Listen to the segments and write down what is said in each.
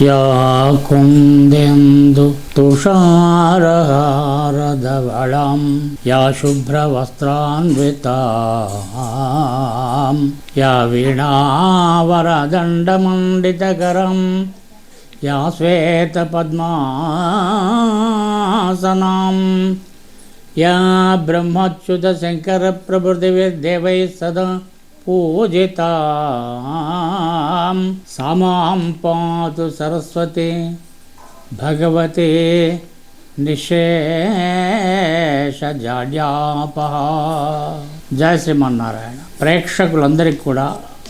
या कुन्देन्दु तुषारहारधवलां या शुभ्रवस्त्रान्वितां या वीणावरदण्डमण्डितकरं या श्वेतपद्मासनां या ब्रह्मच्युतशङ्करप्रभृतिभिर्देवैः सदा पूजितां सा मां पातु सरस्वती भगवती నిశేషజాడ్యాపహ. జయ శ్రీమన్నారాయణ. ప్రేక్షకులందరికీ కూడా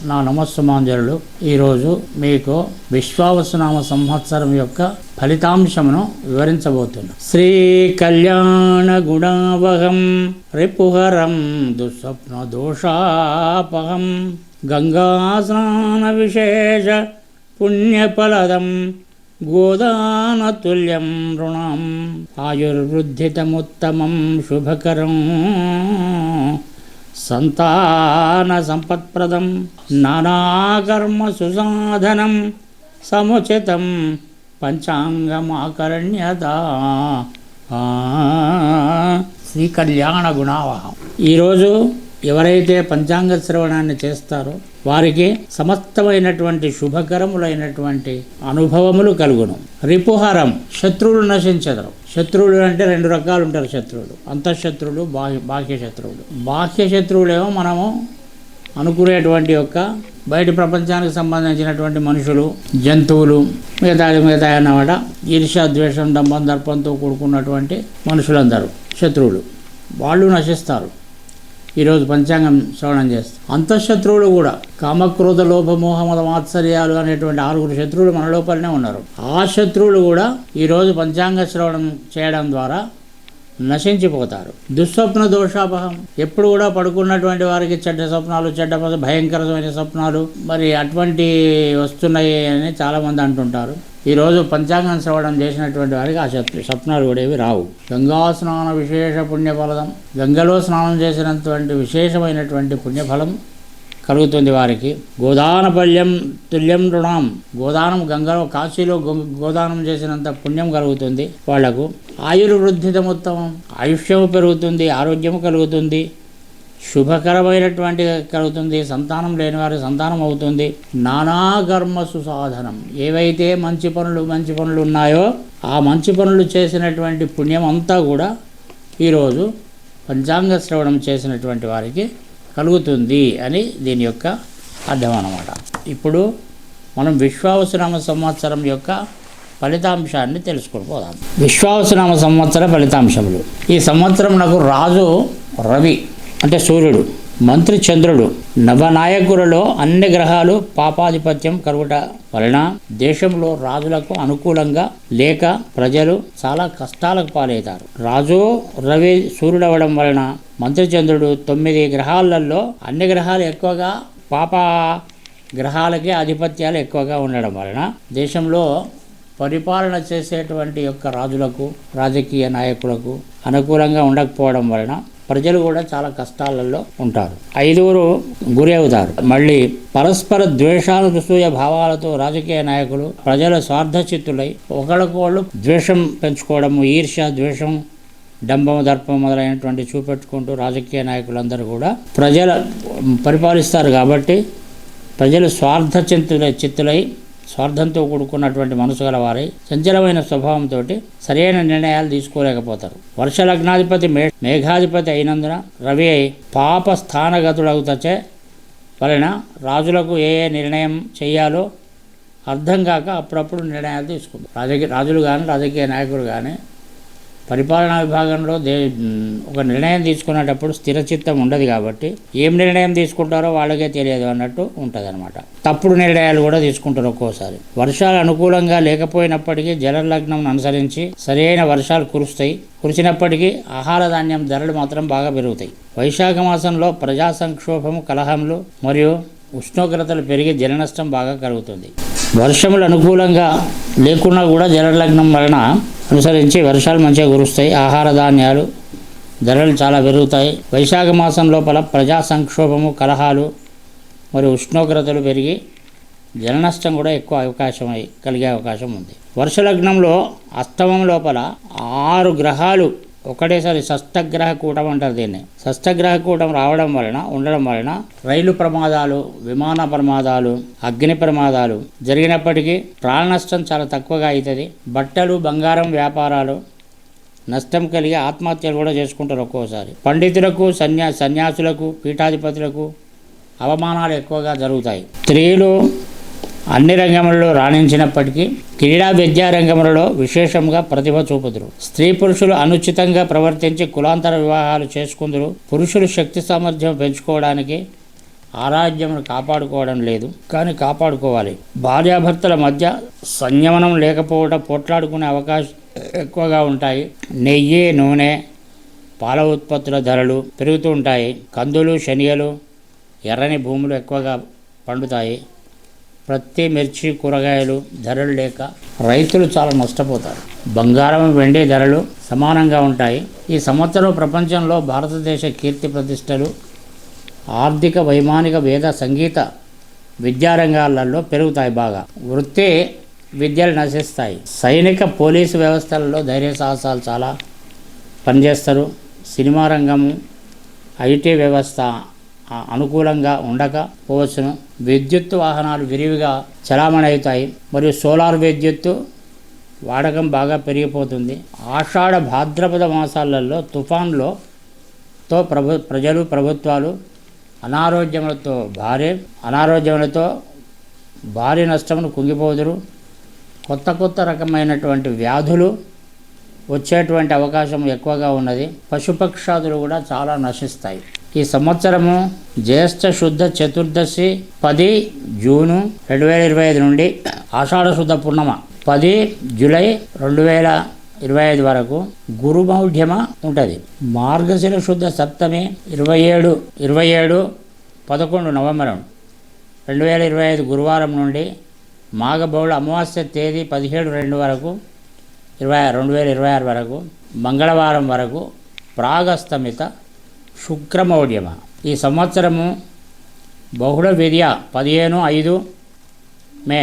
నా నమస్సుమాంజలులు. ఈరోజు మీకు విశ్వావసునామ సంవత్సరం యొక్క ఫలితాంశమును వివరించబోతున్నా. శ్రీ కళ్యాణ గుణావహం రిపుహరం దుస్వప్న దోషాపహం గంగాస్నాన విశేష పుణ్యఫలదం గోదానతుల్యం రుణం ఆయుర్వృద్ధితముత్తమం శుభకరం సంతాన సంపత్ప్రదం నానాకర్మ సుసాధనం సముచితం పంచాంగమాకరణ్యత. శ్రీ కళ్యాణ గుణావహం. ఈరోజు ఎవరైతే పంచాంగ శ్రవణాన్ని చేస్తారో వారికి సమస్తమైనటువంటి శుభకరములైనటువంటి అనుభవములు కలుగును. రిపుహరం, శత్రువులు నశించెదరు. శత్రువులు అంటే రెండు రకాలు ఉంటారు శత్రువులు. అంతఃశత్రువులు, బాహ్య శత్రువులు. బాహ్య శత్రువులేమో మనము అనుకునేటువంటి యొక్క బయటి ప్రపంచానికి సంబంధించినటువంటి మనుషులు, జంతువులు, మిగతా అన్నమాట. ఈర్ష్య, ద్వేషం, డంబం, దర్పంతో కూడుకున్నటువంటి మనుషులందరూ శత్రువులు. వాళ్ళు నశిస్తారు ఈరోజు పంచాంగం శ్రవణం చేస్తారు. అంతఃశత్రువులు కూడా కామక్రోధ లోభ మోహ మద మాత్సర్యాలు అనేటువంటి 6 శత్రువులు మన లోపలనే ఉన్నారు. ఆ శత్రువులు కూడా ఈరోజు పంచాంగ శ్రవణం చేయడం ద్వారా నశించిపోతారు. దుస్వప్న దోషాపహం. ఎప్పుడు కూడా పడుకున్నటువంటి వారికి చెడ్డ స్వప్నాలు, భయంకరమైన స్వప్నాలు మరి అటువంటి వస్తున్నాయి అని చాలామంది అంటుంటారు. ఈరోజు పంచాంగం శ్రవణం చేసినటువంటి వారికి ఆ స్వప్నాలు కూడా ఏవి రావు. గంగా స్నాన విశేష పుణ్యఫలం. గంగలో స్నానం చేసినటువంటి విశేషమైనటువంటి పుణ్యఫలం కలుగుతుంది వారికి. గోదానపల్యం తుల్యం రుణం. గోదానం, గంగలో కాశీలో గోదానం చేసినంత పుణ్యం కలుగుతుంది వాళ్లకు. ఆయుర్వృద్ధితముత్తమం. ఆయుష్యము పెరుగుతుంది, ఆరోగ్యము కలుగుతుంది, శుభకరమైనటువంటి కలుగుతుంది. సంతానం లేని వారికి సంతానం అవుతుంది. నానాకర్మ సుసాధనం. ఏవైతే మంచి పనులు ఉన్నాయో ఆ మంచి పనులు చేసినటువంటి పుణ్యం అంతా కూడా ఈరోజు పంచాంగ శ్రవణం చేసినటువంటి వారికి కలుగుతుంది అని దీని యొక్క అర్థం అన్నమాట. ఇప్పుడు మనం విశ్వావసునామ సంవత్సరం యొక్క ఫలితాంశాన్ని తెలుసుకొని పోదాం. విశ్వావసునామ సంవత్సర ఫలితాంశములు. ఈ సంవత్సరం నాకు రాజు రవి అంటే సూర్యుడు, మంత్రి చంద్రుడు, నవనాయకులలో అన్ని గ్రహాలు పాపాధిపత్యం కలుగుట వలన దేశంలో రాజులకు అనుకూలంగా లేక ప్రజలు చాలా కష్టాలకు పాలవుతారు. రాజు రవి సూర్యుడు అవ్వడం వలన మంత్రి చంద్రుడు 9 గ్రహాలలో అన్ని గ్రహాలు ఎక్కువగా పాప గ్రహాలకే ఆధిపత్యాలు ఎక్కువగా ఉండడం వలన దేశంలో పరిపాలన చేసేటువంటి యొక్క రాజులకు, రాజకీయ నాయకులకు అనుకూలంగా ఉండకపోవడం వలన ప్రజలు కూడా చాలా కష్టాలలో ఉంటారు. 5 గురి అవుతారు. మళ్ళీ పరస్పర ద్వేషాలు, రుసూయ భావాలతో రాజకీయ నాయకులు ప్రజల స్వార్థచిత్తులై ఒకళ్ళకొళ్ళు ద్వేషం పెంచుకోవడము, ఈర్ష్య, ద్వేషం, డంబం, దర్పం మొదలైనటువంటి చూపెట్టుకుంటూ రాజకీయ నాయకులందరూ కూడా ప్రజల పరిపాలిస్తారు. కాబట్టి ప్రజలు చిత్తులై స్వార్థంతో కూడుకున్నటువంటి మనసు గల వారై చంచలమైన స్వభావంతో సరైన నిర్ణయాలు తీసుకోలేకపోతారు. వర్ష లగ్నాధిపతి మేఘాధిపతి అయినందున రవి పాప స్థానగతుడగుతచే వలన రాజులకు ఏ నిర్ణయం చేయాలో అర్థం కాక అప్పుడప్పుడు నిర్ణయాలు తీసుకుంటారు. రాజులు కానీ రాజకీయ నాయకులు కానీ పరిపాలనా విభాగంలో ఒక నిర్ణయం తీసుకునేటప్పుడు స్థిరచిత్తం ఉండదు. కాబట్టి ఏం నిర్ణయం తీసుకుంటారో వాళ్ళకే తెలియదు అన్నట్టు ఉంటుంది అనమాట. తప్పుడు నిర్ణయాలు కూడా తీసుకుంటారు ఒక్కోసారి. వర్షాలు అనుకూలంగా లేకపోయినప్పటికీ జలలగ్నం అనుసరించి సరైన వర్షాలు కురిసినప్పటికీ ఆహార ధాన్యం ధరలు మాత్రం బాగా పెరుగుతాయి. వైశాఖ మాసంలో ప్రజా సంక్షోభము, కలహములు మరియు ఉష్ణోగ్రతలు పెరిగి జల నష్టం బాగా కలుగుతుంది. వర్షములు అనుకూలంగా లేకున్నా కూడా జలలగ్నం వలన అనుసరించి వర్షాలు మంచిగా కురుస్తాయి. ఆహార ధాన్యాలు ధరలు చాలా పెరుగుతాయి. వైశాఖ మాసం లోపల ప్రజా సంక్షోభము, కలహాలు మరియు ఉష్ణోగ్రతలు పెరిగి జల నష్టం కూడా ఎక్కువ కలిగే అవకాశం ఉంది. వర్ష లగ్నంలో అస్తమం లోపల 6 గ్రహాలు ఒకటేసారి షష్టగ్రహ కూటం అంటారు దీన్ని. షష్టగ్రహ కూటం ఉండడం వలన రైలు ప్రమాదాలు, విమాన ప్రమాదాలు, అగ్ని ప్రమాదాలు జరిగినప్పటికీ ప్రాణ నష్టం చాలా తక్కువగా అవుతుంది. బట్టలు, బంగారం వ్యాపారాలు నష్టం కలిగి ఆత్మహత్యలు కూడా చేసుకుంటారు ఒక్కోసారి. పండితులకు, సన్యాసులకు, పీఠాధిపతులకు అవమానాలు ఎక్కువగా జరుగుతాయి. స్త్రీలు అన్ని రంగములలో రాణించినప్పటికీ క్రీడా విద్యా రంగములలో విశేషంగా ప్రతిభ చూపుదురు. స్త్రీ పురుషులు అనుచితంగా ప్రవర్తించి కులాంతర వివాహాలు చేసుకుందరు. పురుషులు శక్తి సామర్థ్యం పెంచుకోవడానికి ఆరాధ్యమును కాపాడుకోవడం లేదు, కానీ కాపాడుకోవాలి. భార్యాభర్తల మధ్య సంయమనం లేకపోవడం పోట్లాడుకునే అవకాశం ఎక్కువగా ఉంటాయి. నెయ్యి, నూనె, పాల ఉత్పత్తుల ధరలు పెరుగుతూ ఉంటాయి. కందులు, శనగలు, ఎర్రని భూములు ఎక్కువగా పండుతాయి. ప్రతి మిర్చి, కూరగాయలు ధరలు లేక రైతులు చాలా నష్టపోతారు. బంగారం, వెండి ధరలు సమానంగా ఉంటాయి. ఈ సంవత్సరం ప్రపంచంలో భారతదేశ కీర్తి ప్రతిష్టలు ఆర్థిక, వైమానిక, వేద, సంగీత విద్యారంగాలలో పెరుగుతాయి. బాగా వృత్తి విద్యలు నశిస్తాయి. సైనిక, పోలీసు వ్యవస్థలలో ధైర్య సాహసాలు చాలా పనిచేస్తారు. సినిమా రంగము, ఐటీ వ్యవస్థ అనుకూలంగా ఉండకపోవచ్చును. విద్యుత్ వాహనాలు విరివిగా చలామణి అవుతాయి మరియు సోలార్ విద్యుత్తు వాడకం బాగా పెరిగిపోతుంది. ఆషాఢ, భాద్రపద మాసాలలో తుఫాన్లతో ప్రజలు, ప్రభుత్వాలు అనారోగ్యములతో భారీ నష్టమును కుంగిపోదురు. కొత్త రకమైనటువంటి వ్యాధులు వచ్చేటువంటి అవకాశం ఎక్కువగా ఉన్నది. పశుపక్షాదులు కూడా చాలా నశిస్తాయి. ఈ సంవత్సరము జ్యేష్ఠ శుద్ధ చతుర్దశి 10 జూను 2025 నుండి ఆషాఢ శుద్ధ పూర్ణమ 10 జూలై 2025 వరకు గురుమౌఢ్యమ ఉంటుంది. మార్గశిర శుద్ధ సప్తమి 27 నవంబర్ 2025 గురువారం నుండి మాఘబౌళ అమావాస్య తేదీ 17/2 వరకు 2026 వరకు మంగళవారం వరకు ప్రాగస్తమిత శుక్రమౌఢ్యమ. ఈ సంవత్సరము బహుళ విద్య 15/5 మే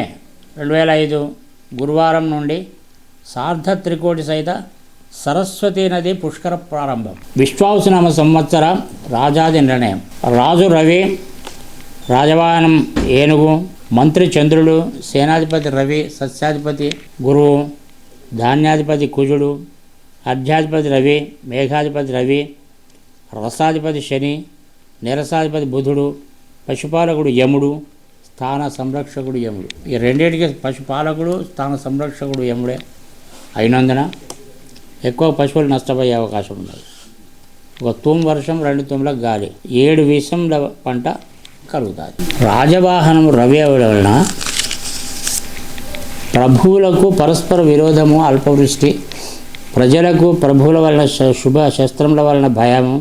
2005 గురువారం నుండి సార్ధ త్రికోటి సహిత సరస్వతీ నది పుష్కర ప్రారంభం. విశ్వావసునామ సంవత్సర రాజాది నిర్ణయం. రాజు రవి, రాజవాహనం ఏనుగు, మంత్రి చంద్రుడు, సేనాధిపతి రవి, సస్యాధిపతి గురువు, ధాన్యాధిపతి కుజుడు, అర్ఘ్యాధిపతి రవి, మేఘాధిపతి రవి, రసాధిపతి శని, నిరసాధిపతి బుధుడు, పశుపాలకుడు యముడు, స్థాన సంరక్షకుడు యముడు. ఈ రెండింటికి పశుపాలకుడు, స్థాన సంరక్షకుడు యముడే అయినందున ఎక్కువ పశువులు నష్టపోయే అవకాశం ఉన్నది. ఒక తూము వర్షం, 2 తుమ్ముల గాలి, 7 విషంల పంట కలుగుతుంది. రాజవాహనము రవి అవడం వలన ప్రభువులకు పరస్పర విరోధము, అల్పవృష్టి, ప్రజలకు ప్రభువుల వలన శుభ శస్త్రముల వలన భయము,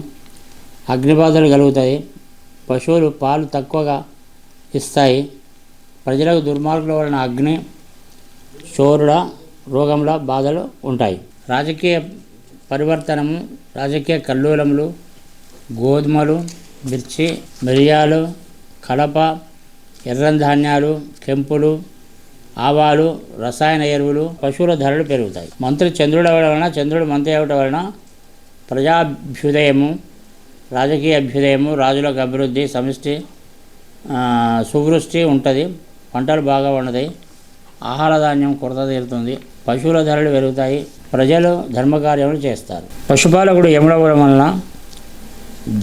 అగ్నిబాధలు కలుగుతాయి. పశువులు పాలు తక్కువగా ఇస్తాయి. ప్రజలకు దుర్మార్గుల వలన అగ్ని, చోరుల, రోగముల బాధలు ఉంటాయి. రాజకీయ పరివర్తనము, రాజకీయ కల్లోలములు, గోధుమలు, మిర్చి, మిరియాలు, కలప, ఎర్రని ధాన్యాలు, కెంపులు, ఆవాలు, రసాయన ఎరువులు, పశువుల ధరలు పెరుగుతాయి. మంత్రి చంద్రుడు అవ్వడం వలన, చంద్రుడు మంత్రి అవ్వడం వలన ప్రజాభ్యుదయము, రాజకీయ అభ్యుదయము, రాజులకు అభివృద్ధి, సమిష్టి సువృష్టి ఉంటుంది. పంటలు బాగా ఉండతాయి. ఆహార ధాన్యం కొరత తీరుతుంది. పశువుల ధరలు పెరుగుతాయి. ప్రజలు ధర్మకార్యములు చేస్తారు. పశుపాలకుడు యముడవడం వలన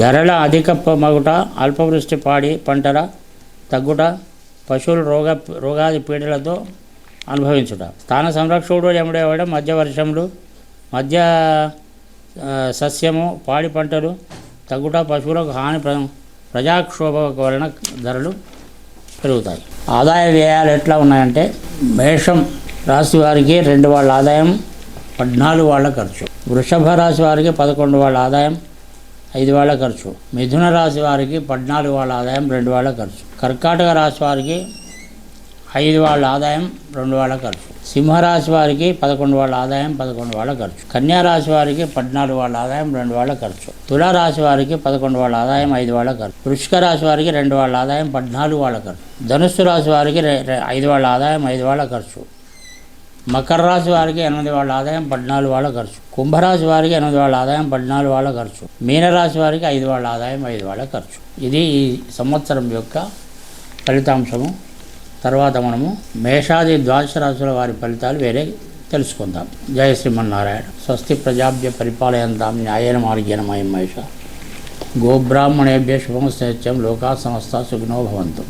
ధరల అధిక మగుట, అల్పవృష్టి, పాడి పంటల తగ్గుట, పశువులు రోగాది పీడలతో అనుభవించుట. స్థాన సంరక్షకుడు యముడవడం మధ్య వర్షములు, మధ్య సస్యము, పాడి పంటలు తగ్గుట, పశువులకు హాని, ప్రజాక్షోభ వలన ధరలు పెరుగుతాయి. ఆదాయ వ్యయాలు ఎట్లా ఉన్నాయంటే, మేషం రాశి వారికి 2 వాళ్ళ ఆదాయం, 14 వాళ్ళ ఖర్చు. వృషభ రాశి వారికి 11 వాళ్ళ ఆదాయం, 5 వాళ్ళ ఖర్చు. మిథున రాశి వారికి 14 వాళ్ళ ఆదాయం, 2 వాళ్ళ ఖర్చు. కర్కాటక రాశి వారికి 5 వాళ్ళ ఆదాయం 2 వాళ్ళ ఖర్చు. సింహరాశి వారికి 11 వాళ్ళ ఆదాయం 11 వాళ్ళ ఖర్చు. కన్యారాశి వారికి 14 వాళ్ళ ఆదాయం 2 వాళ్ళ ఖర్చు. తులారాశి వారికి 11 వాళ్ళ ఆదాయం 5 వాళ్ళ ఖర్చు. వృశ్చిక రాశి వారికి 2 వాళ్ళ ఆదాయం 14 వాళ్ళ ఖర్చు. ధనుస్సు రాశి వారికి 5 వాళ్ళ ఆదాయం 5 వాళ్ళ ఖర్చు. మకర రాశి వారికి 8 వాళ్ళ ఆదాయం 14 వాళ్ళ ఖర్చు. కుంభరాశి వారికి 8 వాళ్ళ ఆదాయం 14 వాళ్ళ ఖర్చు. మీనరాశి వారికి 5 వాళ్ళ ఆదాయం 5 వాళ్ళ ఖర్చు. ఇది ఈ సంవత్సరం యొక్క ఫలితాంశము. తర్వాత మనము మేషాది ద్వాదశ రాశుల వారి ఫలితాలు వేరే తెలుసుకుందాం. జయ శ్రీమన్నారాయణ. స్వస్తి ప్రజాభ్య పరిపాలయంతాం న్యాయేన మార్గేణ మహిం మహేష. గోబ్రాహ్మణేభ్య శుభం నిత్యం. లోకా సమస్త సుఖినో భవంతు.